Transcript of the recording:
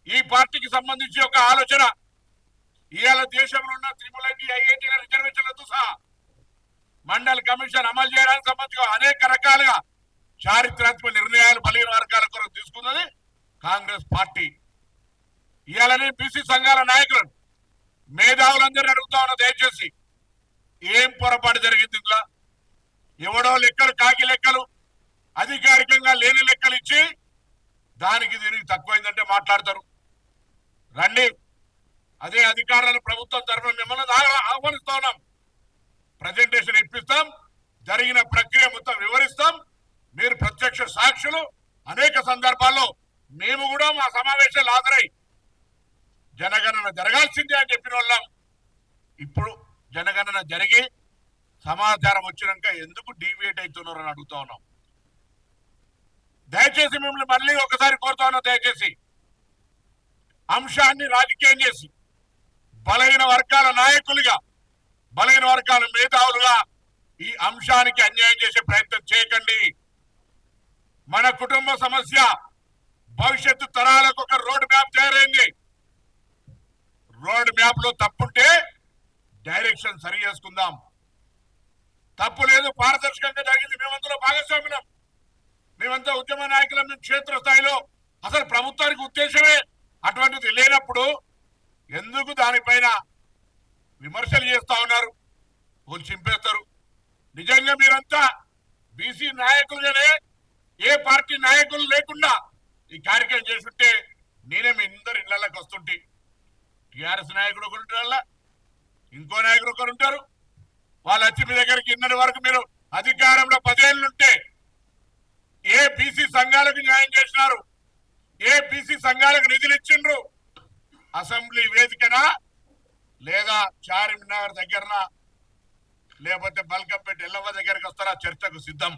ఈ పార్టీకి సంబంధించి ఒక ఆలోచన ఇవాళ దేశంలో ఉన్న త్రిపుల్ ఐఐటీల రిజర్వేషన్లతో సహా మండల్ కమిషన్ అమలు చేయడానికి సంబంధించి అనేక రకాలుగా చారిత్రాత్మక నిర్ణయాలు బలహీన వర్గాల కొరకు తీసుకున్నది కాంగ్రెస్ పార్టీ. ఇవాళనే బీసీ సంఘాల నాయకులను మేధావులందరినీ అడుగుతా ఉన్నా, దయచేసి ఏం పొరపాటు జరిగింది ఇంట్లో? ఎవడో లెక్కలు కాకి లెక్కలు అధికారికంగా లేని లెక్కలు ఇచ్చి దానికి దీనికి తక్కువైందంటే మాట్లాడతారు. రండి, అదే అధికారులను ప్రభుత్వం తరఫున మిమ్మల్ని ఆహ్వానిస్తా ఉన్నాం. ప్రజెంటేషన్ ఇప్పిస్తాం, జరిగిన ప్రక్రియ మొత్తం వివరిస్తాం. మీరు ప్రత్యక్ష సాక్షులు. అనేక సందర్భాల్లో మేము కూడా మా సమావేశాలు హాజరై జనగణన జరగాల్సిందే అని చెప్పిన వాళ్ళం. ఇప్పుడు జనగణన జరిగి సమాచారం వచ్చినాక ఎందుకు డీవియేట్ అవుతున్నారని అడుగుతా ఉన్నాం. దయచేసి మిమ్మల్ని మళ్ళీ ఒకసారి కోరుతా ఉన్నా, దయచేసి అంశాన్ని రాజకీయం చేసి బలహీన వర్గాల నాయకులుగా, బలహీన వర్గాల మేధావులుగా ఈ అంశానికి అన్యాయం చేసే ప్రయత్నం చేయకండి. మన కుటుంబ సమస్య భవిష్యత్తు తరాలకు ఒక రోడ్ మ్యాప్ తయారైంది. రోడ్ మ్యాప్ లో తప్పుంటే డైరెక్షన్ సరి చేసుకుందాం. తప్పు లేదు, పారదర్శకంగా జరిగింది. మేమంతా భాగస్వామ్యం, మేమంతా ఉద్యమ నాయకులం. మేము క్షేత్రస్థాయిలో అసలు ప్రభుత్వానికి ఉద్దేశమే అటువంటిది లేనప్పుడు ఎందుకు దానిపైన విమర్శలు చేస్తా ఉన్నారు? వాళ్ళు చింపేస్తారు. నిజంగా మీరంతా బీసీ నాయకులుగానే ఏ పార్టీ నాయకులు లేకుండా ఈ కార్యక్రమం చేస్తుంటే నేనే మీ అందరు ఇళ్లకి వస్తుంటే, టీఆర్ఎస్ నాయకుడు ఒకరు ఉంటారు, ఇంకో నాయకుడు ఒకరు ఉంటారు. వాళ్ళు వచ్చి మీ దగ్గరికి ఇన్నటి వరకు మీరు అధికారంలో 10 ఏళ్ళుంటే ఏ బీసీ సంఘాలకు న్యాయం చేసినారు? ఏ బీసీ సంఘాలకు నిధులు ఇచ్చిండ్రు? అసెంబ్లీ వేదికనా, లేదా చార్మినార్ దగ్గరనా, లేకపోతే బల్కంపేట ఎల్లవ్వ దగ్గరికి వస్తారా? చర్చకు సిద్ధం.